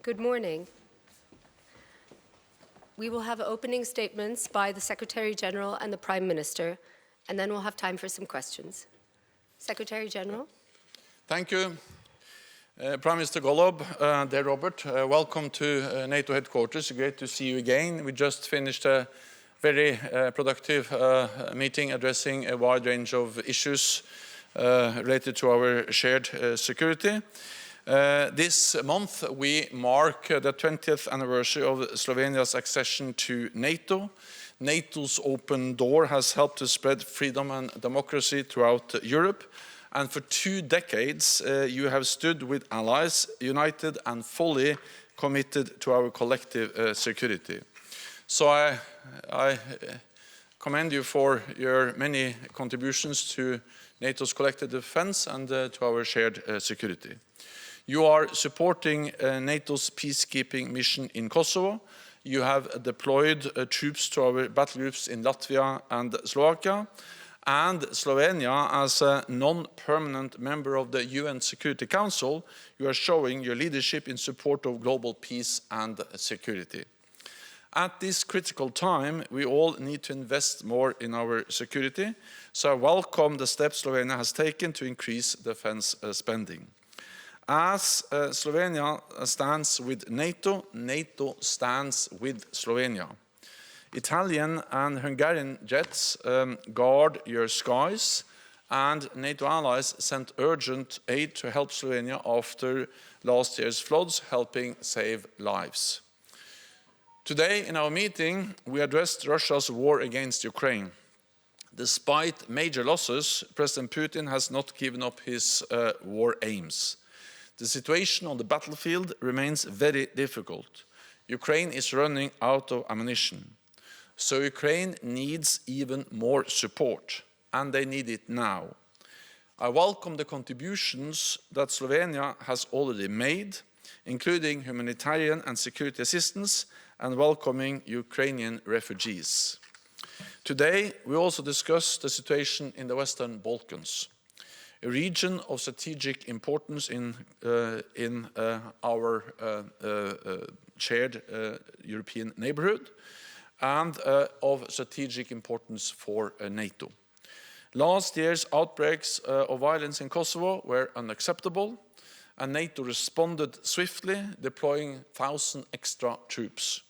Good morning. We will have opening statements by the Secretary General and the Prime Minister, and then we'll have time for some questions. Secretary General. Thank you. Prime Minister Golob, dear Robert, welcome to NATO headquarters. Great to see you again. We just finished a very productive meeting addressing a wide range of issues related to our shared security. This month we mark the 20th anniversary of Slovenia's accession to NATO. NATO's open door has helped to spread freedom and democracy throughout Europe. And for 2 decades, you have stood with allies, united and fully committed to our collective security. So I commend you for your many contributions to NATO's collective defense and to our shared security. You are supporting NATO's peacekeeping mission in Kosovo. You have deployed troops to our battlegroups in Latvia and Slovakia. And Slovenia, as a non-permanent member of the UN Security Council, you are showing your leadership in support of global peace and security. At this critical time, we all need to invest more in our security, so I welcome the steps Slovenia has taken to increase defense spending. As Slovenia stands with NATO, NATO stands with Slovenia. Italian and Hungarian jets guard your skies, and NATO allies sent urgent aid to help Slovenia after last year's floods, helping save lives. Today in our meeting, we addressed Russia's war against Ukraine. Despite major losses, President Putin has not given up his war aims. The situation on the battlefield remains very difficult. Ukraine is running out of ammunition. So Ukraine needs even more support, and they need it now. I welcome the contributions that Slovenia has already made, including humanitarian and security assistance and welcoming Ukrainian refugees. Today, we also discussed the situation in the Western Balkans, a region of strategic importance in our shared European neighborhood, and of strategic importance for NATO. Last year's outbreaks of violence in Kosovo were unacceptable, and NATO responded swiftly, deploying 1,000 extra troops.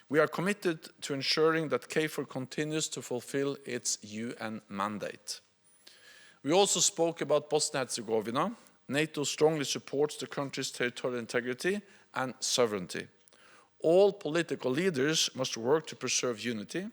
We are committed to ensuring that KFOR continues to fulfill its UN mandate. We also spoke about Bosnia-Herzegovina. NATO strongly supports the country's territorial integrity and sovereignty. All political leaders must work to preserve unity.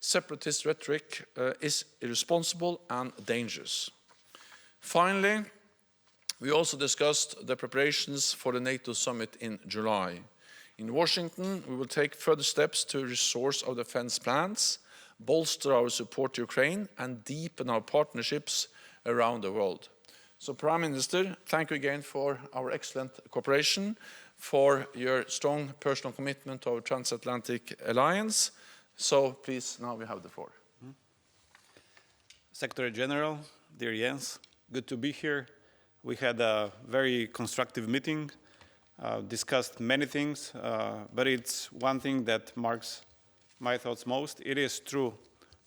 Separatist rhetoric is irresponsible and dangerous. Finally, we also discussed the preparations for the NATO summit in July. In Washington, we will take further steps to resource our defense plans, bolster our support to Ukraine, and deepen our partnerships around the world. So, Prime Minister, thank you again for our excellent cooperation, for your strong personal commitment to our transatlantic alliance. So please, now we have the floor. Secretary General, dear Jens, good to be here. We had a very constructive meeting, discussed many things, but it's one thing that marks my thoughts most. It is true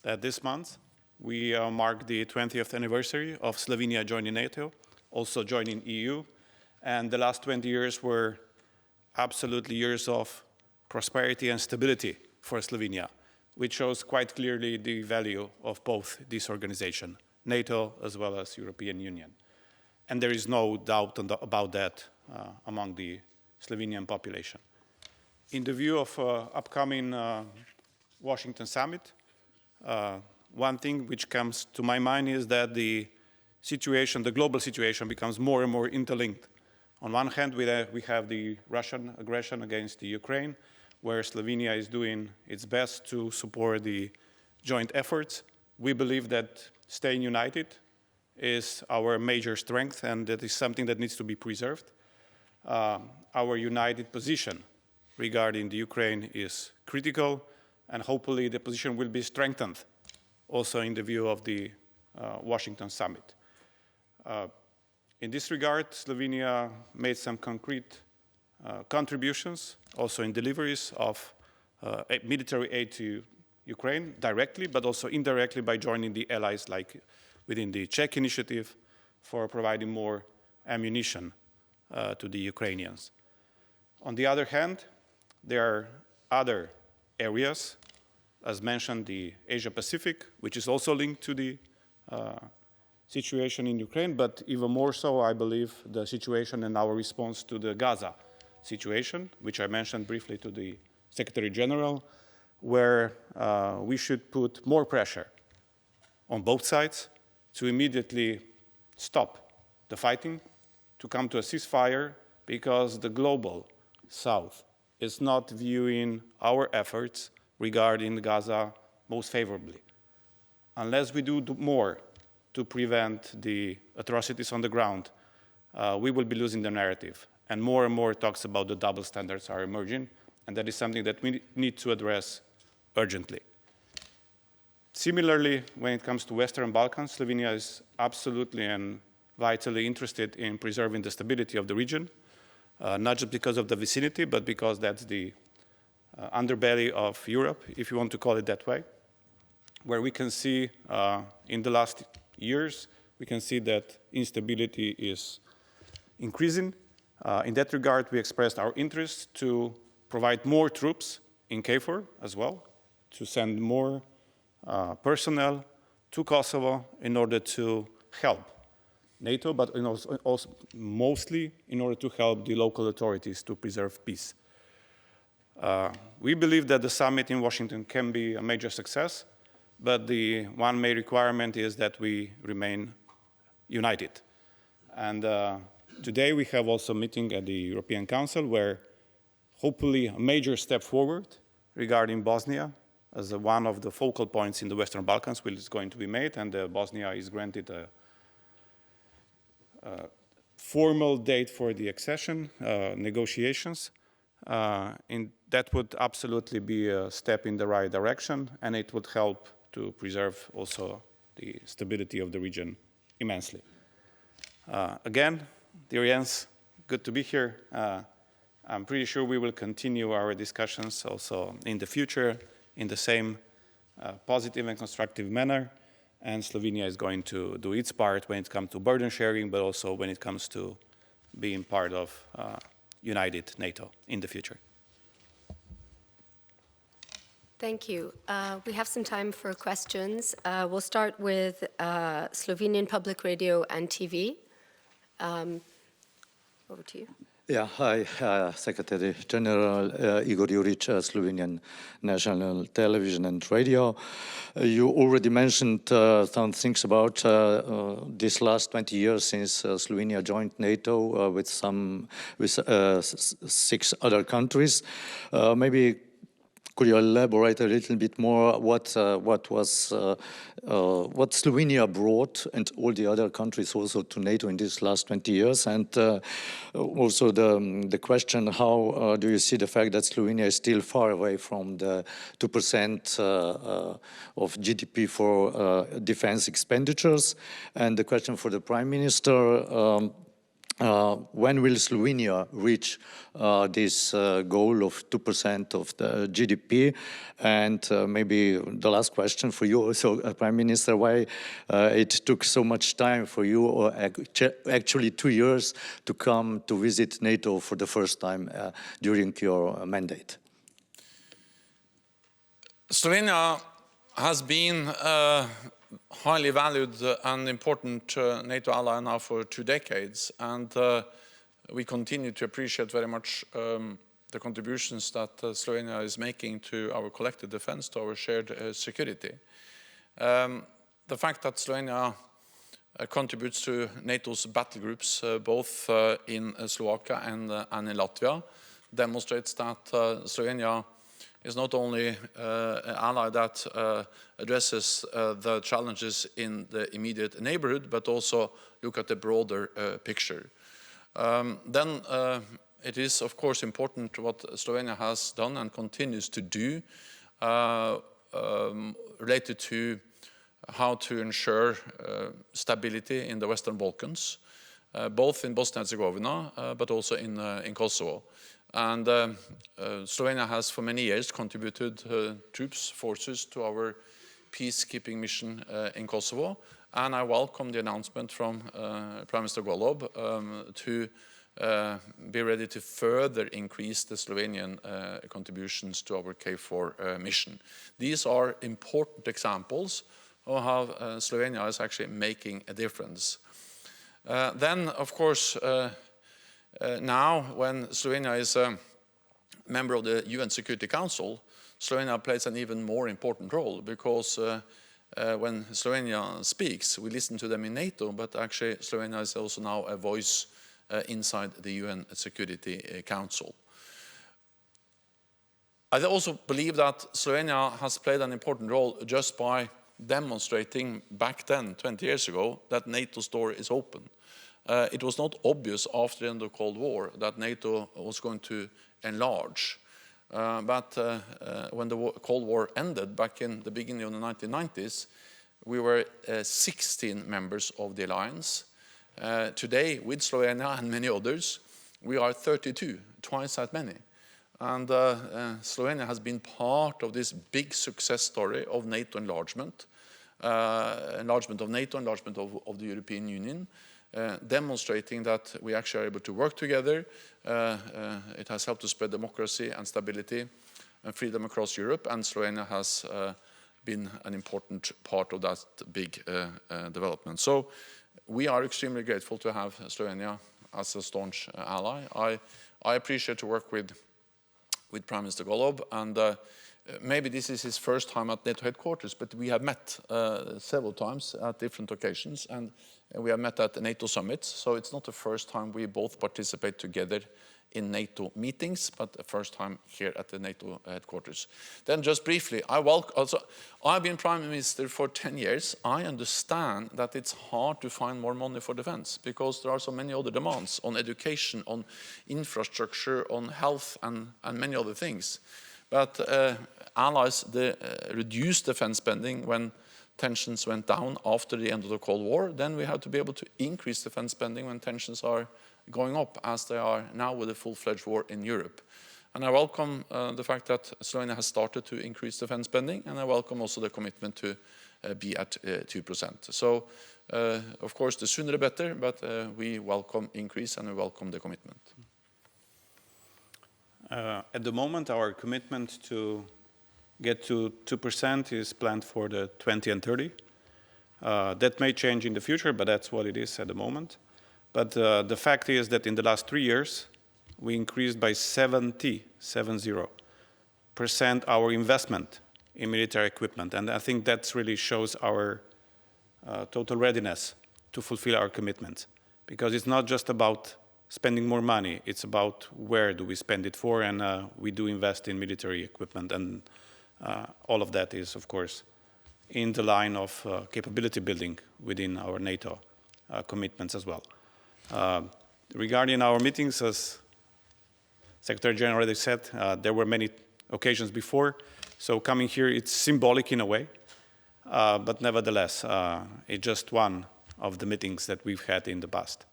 that this month we mark the 20th anniversary of Slovenia joining NATO, also joining EU, and the last 20 years were absolutely years of prosperity and stability for Slovenia, which shows quite clearly the value of both these organizations, NATO as well as European Union. And there is no doubt about that among the Slovenian population. In the view of upcoming Washington summit, one thing which comes to my mind is that the global situation becomes more and more interlinked. On one hand, we have the Russian aggression against the Ukraine, where Slovenia is doing its best to support the joint efforts. We believe that staying united is our major strength, and that is something that needs to be preserved. Our united position regarding the Ukraine is critical, and hopefully the position will be strengthened also in the view of the Washington summit. In this regard, Slovenia made some concrete contributions, also in deliveries of military aid to Ukraine directly, but also indirectly by joining the allies like within the Czech initiative for providing more ammunition to the Ukrainians. On the other hand, there are other areas, as mentioned, the Asia-Pacific, which is also linked to the situation in Ukraine, but even more so, I believe, the situation and our response to the Gaza situation, which I mentioned briefly to the Secretary General, where we should put more pressure on both sides to immediately stop the fighting, to come to a ceasefire, because the global South is not viewing our efforts regarding Gaza most favorably. Unless we do more to prevent the atrocities on the ground, we will be losing the narrative. And more talks about the double standards are emerging, and that is something that we need to address urgently. Similarly, when it comes to Western Balkans, Slovenia is absolutely and vitally interested in preserving the stability of the region, not just because of the vicinity, but because that's the underbelly of Europe, if you want to call it that way, where we can see in the last years, we can see that instability is increasing. In that regard, we expressed our interest to provide more troops in KFOR as well, to send more personnel to Kosovo in order to help NATO, but also mostly in order to help the local authorities to preserve peace. We believe that the summit in Washington can be a major success, but the one main requirement is that we remain united. And today we have also a meeting at the European Council where hopefully a major step forward regarding Bosnia as one of the focal points in the Western Balkans is going to be made, and Bosnia is granted a formal date for the accession negotiations. And that would absolutely be a step in the right direction, and it would help to preserve also the stability of the region immensely. Again, dear Jens, good to be here. I'm pretty sure we will continue our discussions also in the future in the same positive and constructive manner. And Slovenia is going to do its part when it comes to burden sharing, but also when it comes to being part of united NATO in the future. Thank you. We have some time for questions. We'll start with Slovenian Public Radio and TV. Over to you. Yeah, hi, Secretary General Igor Juric, Slovenian National Television and Radio. You already mentioned some things about this last 20 years since Slovenia joined NATO with 6 other countries. Maybe could you elaborate a little bit more what Slovenia brought and all the other countries also to NATO in these last 20 years? And also the question, how do you see the fact that Slovenia is still far away from the 2% of GDP for defense expenditures? And the question for the Prime Minister, when will Slovenia reach this goal of 2% of the GDP? And maybe the last question for you also, Prime Minister, why it took so much time for you, or actually 2 years, to come to visit NATO for the first time during your mandate? Slovenia has been highly valued and important NATO ally now for 2 decades, and we continue to appreciate very much the contributions that Slovenia is making to our collective defense, to our shared security. The fact that Slovenia contributes to NATO's battle groups, both in Slovakia and in Latvia, demonstrates that Slovenia is not only an ally that addresses the challenges in the immediate neighborhood, but also look at the broader picture. Then it is, of course, important what Slovenia has done and continues to do related to how to ensure stability in the Western Balkans. both in Bosnia-Herzegovina, but also in Kosovo. And Slovenia has for many years contributed forces to our peacekeeping mission in Kosovo. And I welcome the announcement from Prime Minister Golob to be ready to further increase the Slovenian contributions to our KFOR mission. These are important examples of how Slovenia is actually making a difference. Then, of course, now when Slovenia is a member of the UN Security Council, Slovenia plays an even more important role because when Slovenia speaks, we listen to them in NATO, but actually Slovenia is also now a voice inside the UN Security Council. I also believe that Slovenia has played an important role just by demonstrating back then, 20 years ago, that NATO's door is open. It was not obvious after the end of the Cold War that NATO was going to enlarge. But when the Cold War ended back in the beginning of the 1990s, we were 16 members of the alliance. Today, with Slovenia and many others, we are 32, twice that many. And Slovenia has been part of this big success story of NATO enlargement, enlargement of NATO, enlargement of the European Union, demonstrating that we actually are able to work together. It has helped to spread democracy and stability and freedom across Europe, and Slovenia has been an important part of that big development. So we are extremely grateful to have Slovenia as a staunch ally. I appreciate to work with Prime Minister Golob, and maybe this is his first time at NATO headquarters, but we have met several times at different occasions, and we have met at the NATO summits, so it's not the first time we both participate together in NATO meetings, but the first time here at the NATO headquarters. Then just briefly, I've been Prime Minister for 10 years. I understand that it's hard to find more money for defense because there are so many other demands on education, on infrastructure, on health, and many other things. But allies reduced defense spending when tensions went down after the end of the Cold War. Then we have to be able to increase defense spending when tensions are going up, as they are now with a full-fledged war in Europe. And I welcome the fact that Slovenia has started to increase defense spending, and I welcome also the commitment to be at 2%. So, of course, the sooner the better, but we welcome increase and we welcome the commitment. At the moment, our commitment to get to 2% is planned for the 20 and 30. That may change in the future, but that's what it is at the moment. But the fact is that in the last 3 years, we increased by 70% our investment in military equipment. And I think that really shows our total readiness to fulfill our commitments. Because it's not just about spending more money, it's about where do we spend it for, and we do invest in military equipment. And all of that is, of course, in the line of capability building within our NATO commitments as well. Regarding our meetings, as Secretary General already said, there were many occasions before, so coming here, it's symbolic in a way, but nevertheless, it's just one of the meetings that we've had in the past.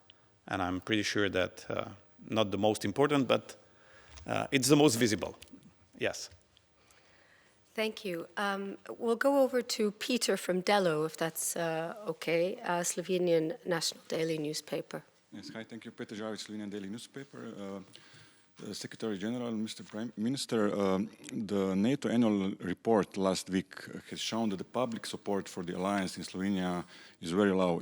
And I'm pretty sure that not the most important, but it's the most visible. Yes. Thank you. We'll go over to Peter from Delo, if that's okay, Slovenian National Daily Newspaper. Yes, hi, thank you. Peter Žavić, Slovenian Daily Newspaper. Secretary General, Mr. Prime Minister, the NATO annual report last week has shown that the public support for the alliance in Slovenia is very low.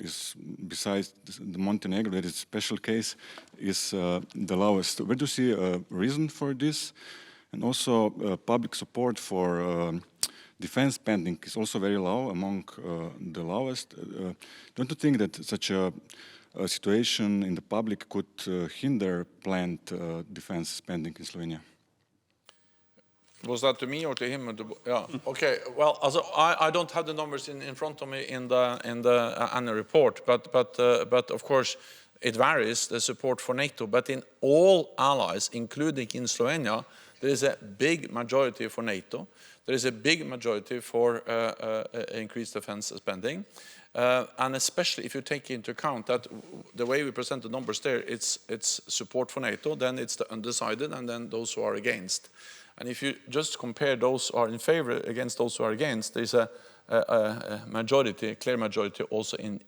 Besides the Montenegro, that is a special case, is the lowest. Where do you see a reason for this? And also public support for defense spending is also very low, among the lowest. Don't you think that such a situation in the public could hinder planned defense spending in Slovenia? Was that to me or to him? Or to, yeah. Okay. Well, also, I don't have the numbers in front of me in the annual report, but of course it varies, the support for NATO. But in all allies, including in Slovenia, There is a big majority for NATO. There is a big majority for increased defense spending. And especially if you take into account that the way we present the numbers there, it's support for NATO, then it's the undecided, and then those who are against. And if you just compare those who are in favor against those who are against, there's a majority, a clear majority also in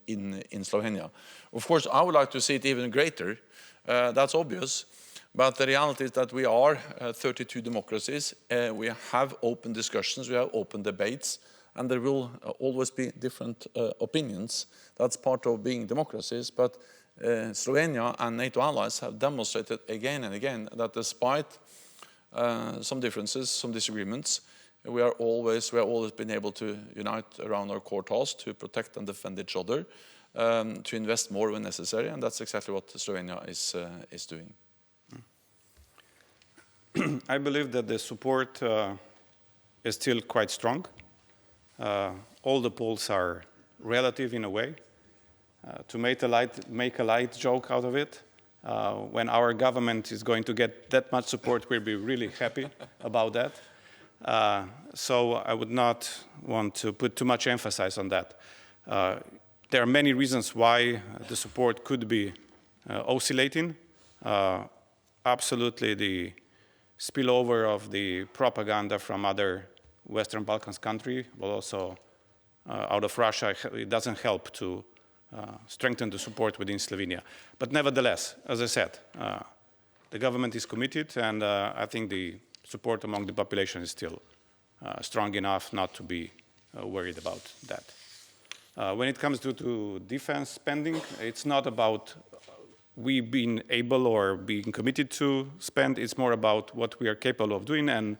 Slovenia. Of course, I would like to see it even greater. That's obvious. But the reality is that we are 32 democracies. We have open discussions, we have open debates, and there will always be different opinions. That's part of being democracies. But Slovenia and NATO allies have demonstrated again and again that despite some differences, some disagreements, we have always been able to unite around our core task to protect and defend each other, to invest more when necessary, and that's exactly what Slovenia is doing. I believe that the support is still quite strong. All the polls are relative in a way. To make a light joke out of it, when our government is going to get that much support, we'll be really happy about that. So I would not want to put too much emphasis on that. There are many reasons why the support could be oscillating. Absolutely the spillover of the propaganda from other Western Balkans countries, but also out of Russia, it doesn't help to strengthen the support within Slovenia. But nevertheless, as I said, the government is committed, and I think the support among the population is still strong enough not to be worried about that. When it comes to defense spending, it's not about we being able or being committed to spend, it's more about what we are capable of doing. And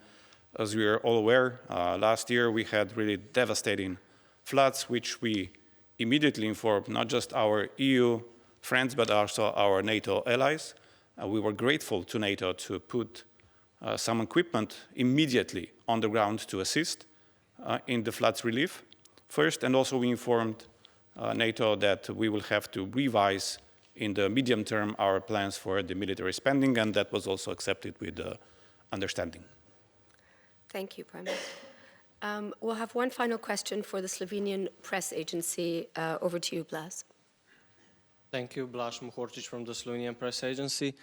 as we are all aware, last year we had really devastating floods, which we immediately informed not just our EU friends, but also our NATO allies. We were grateful to NATO to put some equipment immediately on the ground to assist in the floods relief first, and also we informed NATO that we will have to revise in the medium term our plans for the military spending, and that was also accepted with understanding. Thank you, Prime Minister. We'll have one final question for the Slovenian press agency. Over to you, Blas. Thank you, Blaž Mohorčič from the Slovenian press agency.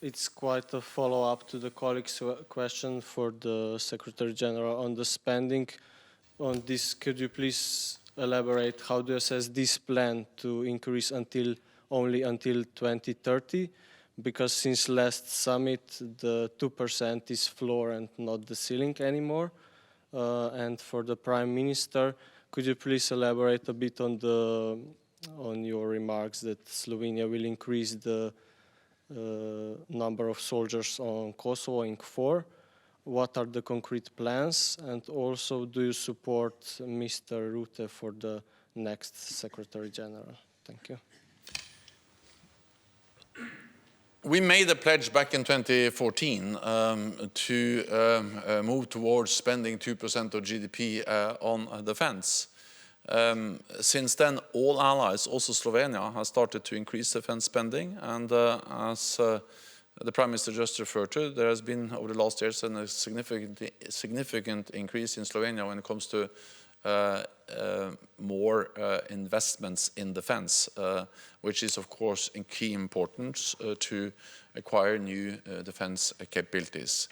It's quite a follow-up to the colleague's question for the Secretary General on the spending. On this, could you please elaborate how do you assess this plan to increase only until 2030? Because since last summit, the 2% is floor and not the ceiling anymore. And for the Prime Minister, could you please elaborate a bit on your remarks that Slovenia will increase the number of soldiers on Kosovo in 4? What are the concrete plans? And also, do you support Mr. Rutte for the next Secretary General? Thank you. We made a pledge back in 2014 to move towards spending 2% of GDP on defense. Since then, all allies, also Slovenia, has started to increase defense spending. And as the Prime Minister just referred to, there has been, over the last years, a significant increase in Slovenia when it comes to more investments in defense, which is, of course, in key importance to acquire new defense capabilities.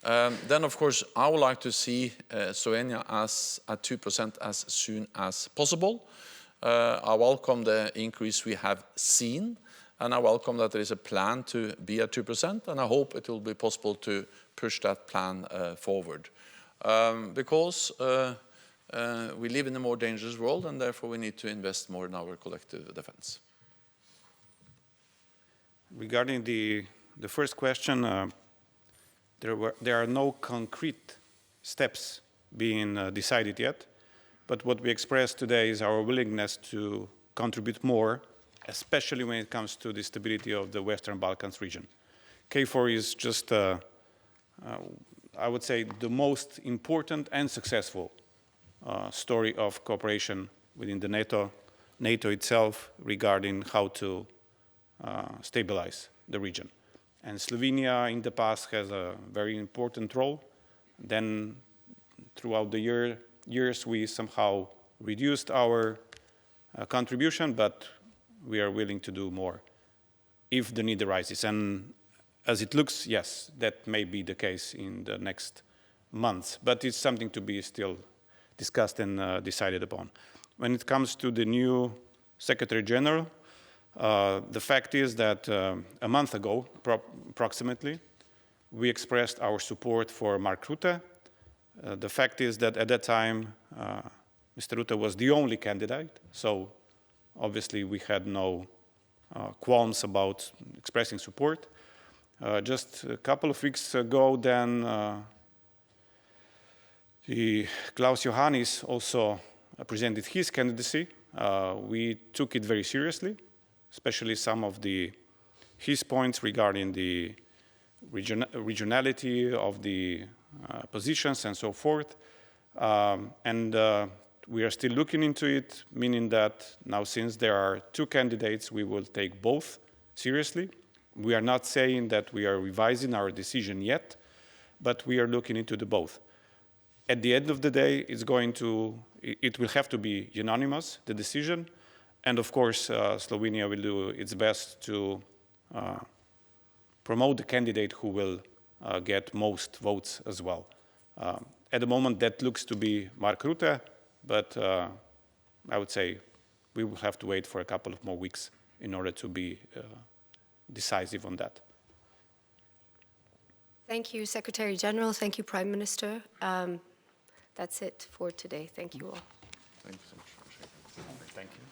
Then, of course, I would like to see Slovenia at 2% as soon as possible. I welcome the increase we have seen, and I welcome that there is a plan to be at 2%, and I hope it will be possible to push that plan forward. Because we live in a more dangerous world, and therefore we need to invest more in our collective defense. Regarding the first question, there are no concrete steps being decided yet, but what we expressed today is our willingness to contribute more, especially when it comes to the stability of the Western Balkans region. KFOR is just, I would say, the most important and successful story of cooperation within the NATO itself regarding how to stabilize the region. And Slovenia in the past has a very important role. Then throughout the years, we somehow reduced our contribution, but we are willing to do more if the need arises. And as it looks, yes, that may be the case in the next months, but it's something to be still discussed and decided upon. When it comes to the new Secretary General, the fact is that a month ago, approximately, we expressed our support for Mark Rutte. The fact is that at that time, Mr. Rutte was the only candidate, so obviously we had no qualms about expressing support. Just a couple of weeks ago, then Klaus Johannes also presented his candidacy. We took it very seriously, especially some of his points regarding the regionality of the positions and so forth. We are still looking into it, meaning that now since there are two candidates, we will take both seriously. We are not saying that we are revising our decision yet, but we are looking into the both. At the end of the day, it will have to be unanimous, the decision. And of course, Slovenia will do its best to promote the candidate who will get most votes as well. At the moment, that looks to be Mark Rutte, but I would say we will have to wait for a couple of more weeks in order to be decisive on that. Thank you, Secretary General. Thank you, Prime Minister. That's it for today. Thank you all. Thank you so much. Thank you.